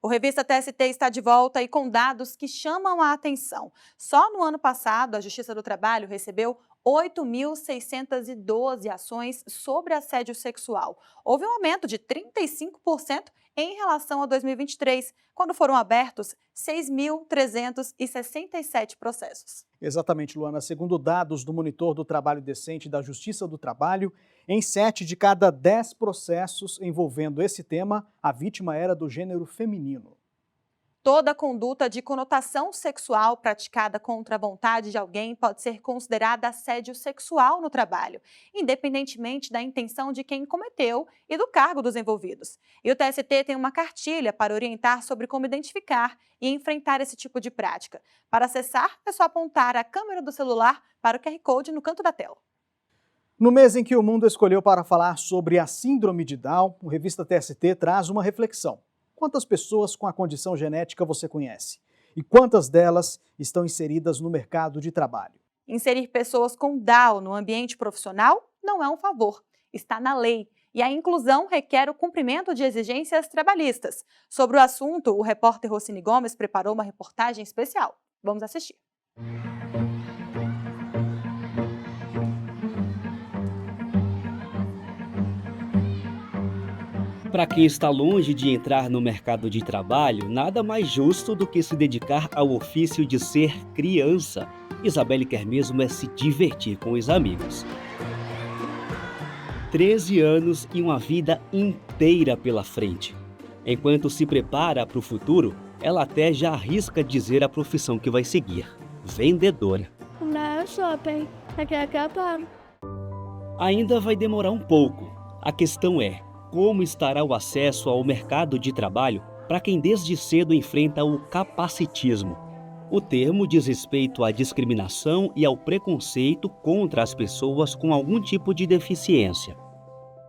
O Revista TST está de volta e com dados que chamam a atenção. Só no ano passado, a Justiça do Trabalho recebeu 8.612 ações sobre assédio sexual. Houve um aumento de 35% em relação a 2023, quando foram abertos 6.367 processos. Exatamente, Luana. Segundo dados do Monitor do Trabalho Decente da Justiça do Trabalho, em 7 de cada 10 processos envolvendo esse tema, a vítima era do gênero feminino. Toda conduta de conotação sexual praticada contra a vontade de alguém pode ser considerada assédio sexual no trabalho, independentemente da intenção de quem cometeu e do cargo dos envolvidos. E o TST tem uma cartilha para orientar sobre como identificar e enfrentar esse tipo de prática. Para acessar, é só apontar a câmera do celular para o QR Code no canto da tela. No mês em que o mundo escolheu para falar sobre a síndrome de Down, o Revista TST traz uma reflexão. Quantas pessoas com a condição genética você conhece? E quantas delas estão inseridas no mercado de trabalho? Inserir pessoas com Down no ambiente profissional não é um favor, está na lei. E a inclusão requer o cumprimento de exigências trabalhistas. Sobre o assunto, o repórter Rossini Gomes preparou uma reportagem especial. Vamos assistir. Para quem está longe de entrar no mercado de trabalho, nada mais justo do que se dedicar ao ofício de ser criança. Isabelle quer mesmo se divertir com os amigos. 13 anos e uma vida inteira pela frente. Enquanto se prepara para o futuro, ela até já arrisca dizer a profissão que vai seguir: vendedora. Na shopping, aqui acabou. Ainda vai demorar um pouco. A questão é: como estará o acesso ao mercado de trabalho para quem desde cedo enfrenta o capacitismo? O termo diz respeito à discriminação e ao preconceito contra as pessoas com algum tipo de deficiência.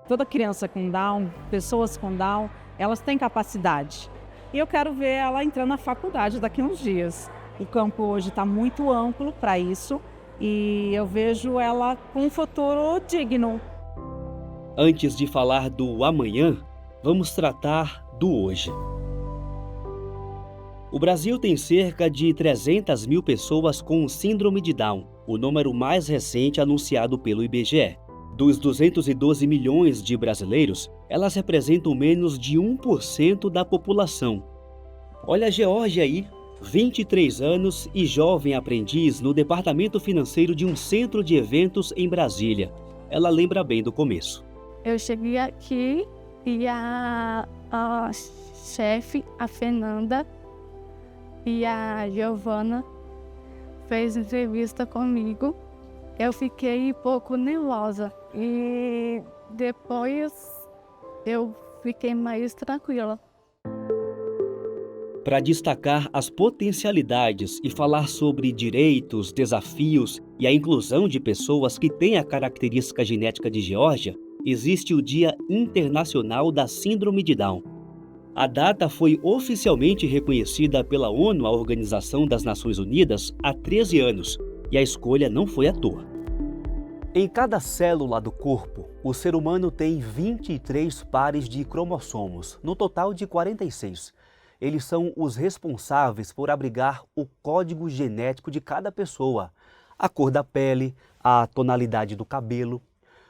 Toda criança com Down, pessoas com Down, elas têm capacidade. E eu quero ver ela entrando na faculdade daqui a uns dias. O campo hoje está muito amplo para isso e eu vejo ela com um futuro digno. Antes de falar do amanhã, vamos tratar do hoje. O Brasil tem cerca de 300 mil pessoas com síndrome de Down, o número mais recente anunciado pelo IBGE. Dos 212 milhões de brasileiros, elas representam menos de 1% da população. Olha a Geórgia aí, 23 anos e jovem aprendiz no departamento financeiro de um centro de eventos em Brasília. Ela lembra bem do começo. Eu cheguei aqui e a chefe, a Fernanda e a Giovana fez entrevista comigo. Eu fiquei um pouco nervosa e depois eu fiquei mais tranquila. Para destacar as potencialidades e falar sobre direitos, desafios e a inclusão de pessoas que têm a característica genética de Geórgia, existe o Dia Internacional da Síndrome de Down. A data foi oficialmente reconhecida pela ONU, a Organização das Nações Unidas, há 13 anos, e a escolha não foi à toa. Em cada célula do corpo, o ser humano tem 23 pares de cromossomos, no total de 46. Eles são os responsáveis por abrigar o código genético de cada pessoa, a cor da pele, a tonalidade do cabelo.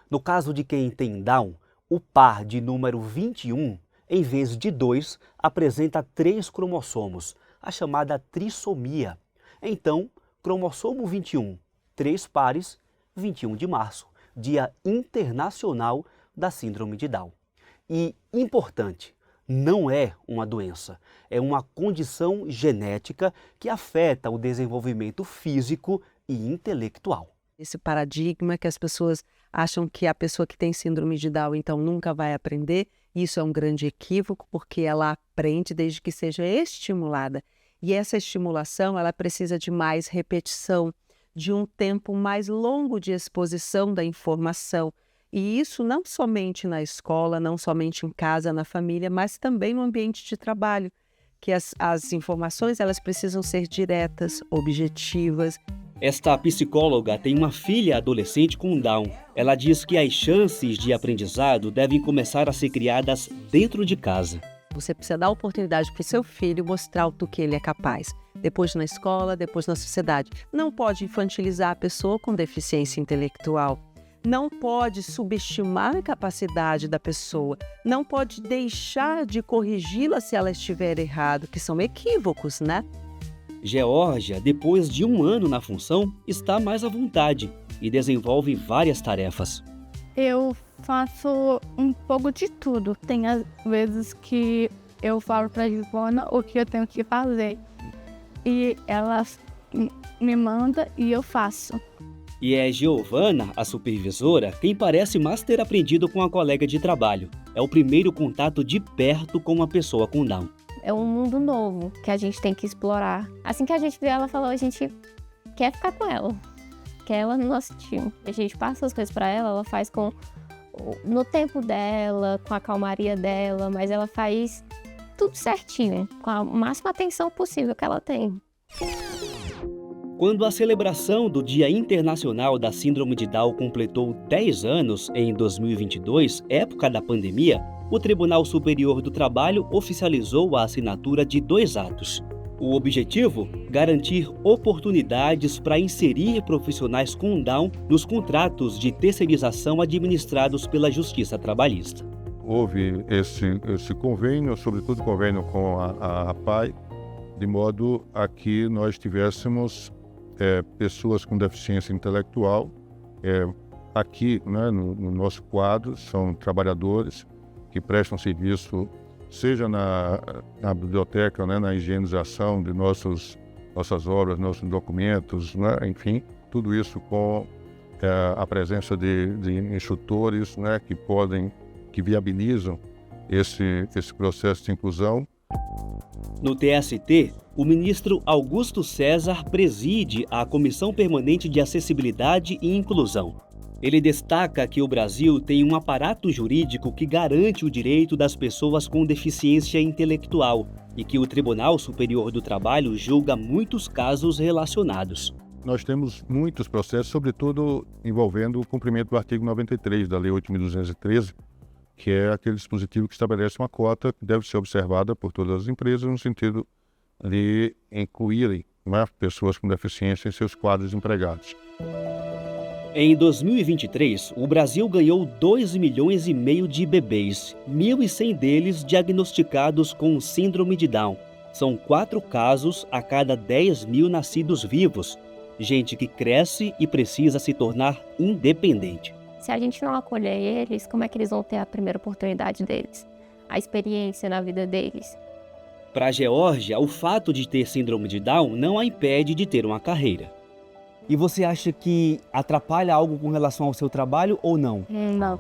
No caso de quem tem Down, o par de número 21, em vez de 2, apresenta 3 cromossomos, a chamada trissomia. Então, cromossomo 21, 3 pares, 21 de março, Dia Internacional da Síndrome de Down. E, importante, não é uma doença, é uma condição genética que afeta o desenvolvimento físico e intelectual. Esse paradigma que as pessoas acham que a pessoa que tem síndrome de Down então nunca vai aprender, isso é um grande equívoco, porque ela aprende desde que seja estimulada. E essa estimulação, ela precisa de mais repetição, de um tempo mais longo de exposição da informação. E isso não somente na escola, não somente em casa, na família, mas também no ambiente de trabalho, que as informações elas precisam ser diretas, objetivas. Esta psicóloga tem uma filha adolescente com Down. Ela diz que as chances de aprendizado devem começar a ser criadas dentro de casa. Você precisa dar oportunidade para o seu filho mostrar o que ele é capaz. Depois na escola, depois na sociedade. Não pode infantilizar a pessoa com deficiência intelectual. Não pode subestimar a capacidade da pessoa. Não pode deixar de corrigi-la se ela estiver errado, que são equívocos, né? Geórgia, depois de 1 ano na função, está mais à vontade e desenvolve várias tarefas. Eu faço um pouco de tudo. Tem às vezes que eu falo para a Giovana o que eu tenho que fazer. E ela me manda e eu faço. E é Giovana, a supervisora, quem parece mais ter aprendido com a colega de trabalho. É o primeiro contato de perto com uma pessoa com Down. É um mundo novo que a gente tem que explorar. Assim que a gente viu ela, falou, a gente quer ficar com ela. Quer ela no nosso time. A gente passa as coisas para ela, ela faz no tempo dela, com a calmaria dela, mas ela faz tudo certinho, com a máxima atenção possível que ela tem. Quando a celebração do Dia Internacional da Síndrome de Down completou 10 anos, em 2022, época da pandemia, o Tribunal Superior do Trabalho oficializou a assinatura de 2 atos. O objetivo? Garantir oportunidades para inserir profissionais com Down nos contratos de terceirização administrados pela Justiça Trabalhista. Houve esse convênio, sobretudo convênio com a APAE, de modo a que nós tivéssemos pessoas com deficiência intelectual. Aqui, né, no nosso quadro, são trabalhadores que prestam serviço, seja na biblioteca, né, na higienização de nossas obras, nossos documentos, né, enfim, tudo isso com a presença de instrutores, né, que viabilizam esse processo de inclusão. No TST, o ministro Augusto César preside a Comissão Permanente de Acessibilidade e Inclusão. Ele destaca que o Brasil tem um aparato jurídico que garante o direito das pessoas com deficiência intelectual e que o Tribunal Superior do Trabalho julga muitos casos relacionados. Nós temos muitos processos, sobretudo envolvendo o cumprimento do artigo 93 da Lei 8.213, que é aquele dispositivo que estabelece uma cota que deve ser observada por todas as empresas no sentido de incluírem, né, pessoas com deficiência em seus quadros de empregados. Em 2023, o Brasil ganhou 2,5 milhões de bebês, 1.100 deles diagnosticados com síndrome de Down. São 4 casos a cada 10 mil nascidos vivos. Gente que cresce e precisa se tornar independente. Se a gente não acolher eles, como é que eles vão ter a primeira oportunidade deles? A experiência na vida deles? Para a Geórgia, o fato de ter síndrome de Down não a impede de ter uma carreira. E você acha que atrapalha algo com relação ao seu trabalho ou não? Não.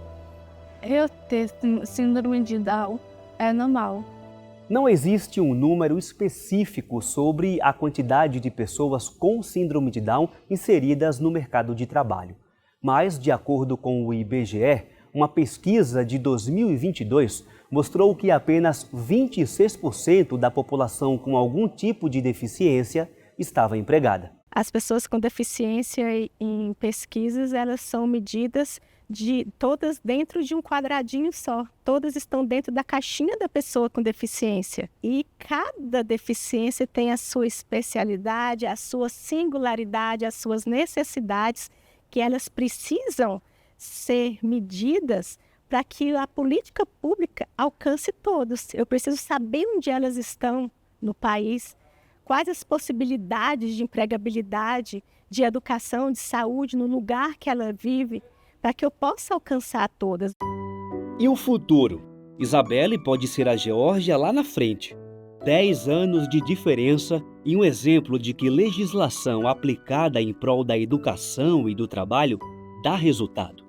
Eu ter síndrome de Down é normal. Não existe um número específico sobre a quantidade de pessoas com síndrome de Down inseridas no mercado de trabalho. Mas, de acordo com o IBGE, uma pesquisa de 2022 mostrou que apenas 26% da população com algum tipo de deficiência estava empregada. As pessoas com deficiência em pesquisas, elas são medidas todas dentro de um quadradinho só. Todas estão dentro da caixinha da pessoa com deficiência. E cada deficiência tem a sua especialidade, a sua singularidade, as suas necessidades, que elas precisam ser medidas para que a política pública alcance todos. Eu preciso saber onde elas estão no país, quais as possibilidades de empregabilidade, de educação, de saúde no lugar que ela vive, para que eu possa alcançar todas. E o futuro? Isabelle pode ser a Geórgia lá na frente. 10 anos de diferença e um exemplo de que legislação aplicada em prol da educação e do trabalho dá resultado.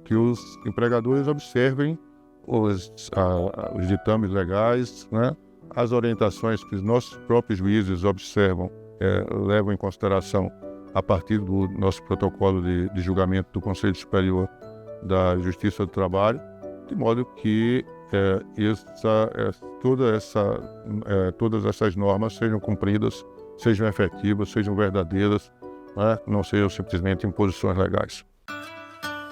Que os empregadores observem os ditames legais, né? As orientações que os nossos próprios juízes observam, levam em consideração a partir do nosso protocolo de julgamento do Conselho Superior da Justiça do Trabalho, de modo que todas essas normas sejam cumpridas, sejam efetivas, sejam verdadeiras, né? Não sejam simplesmente imposições legais.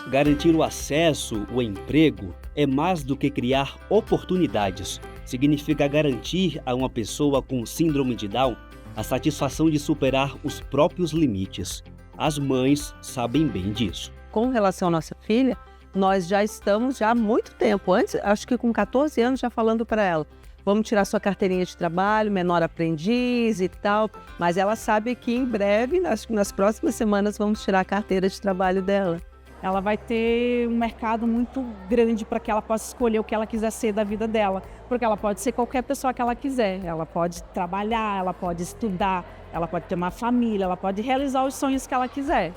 Garantir o acesso, o emprego, é mais do que criar oportunidades. Significa garantir a uma pessoa com síndrome de Down a satisfação de superar os próprios limites. As mães sabem bem disso. Com relação à nossa filha, nós já estamos há muito tempo, antes, acho que com 14 anos, já falando para ela, vamos tirar sua carteirinha de trabalho, menor aprendiz e tal, mas ela sabe que em breve, acho que nas próximas semanas, vamos tirar a carteira de trabalho dela. Ela vai ter um mercado muito grande para que ela possa escolher o que ela quiser ser da vida dela, porque ela pode ser qualquer pessoa que ela quiser, ela pode trabalhar, ela pode estudar, ela pode ter uma família, ela pode realizar os sonhos que ela quiser.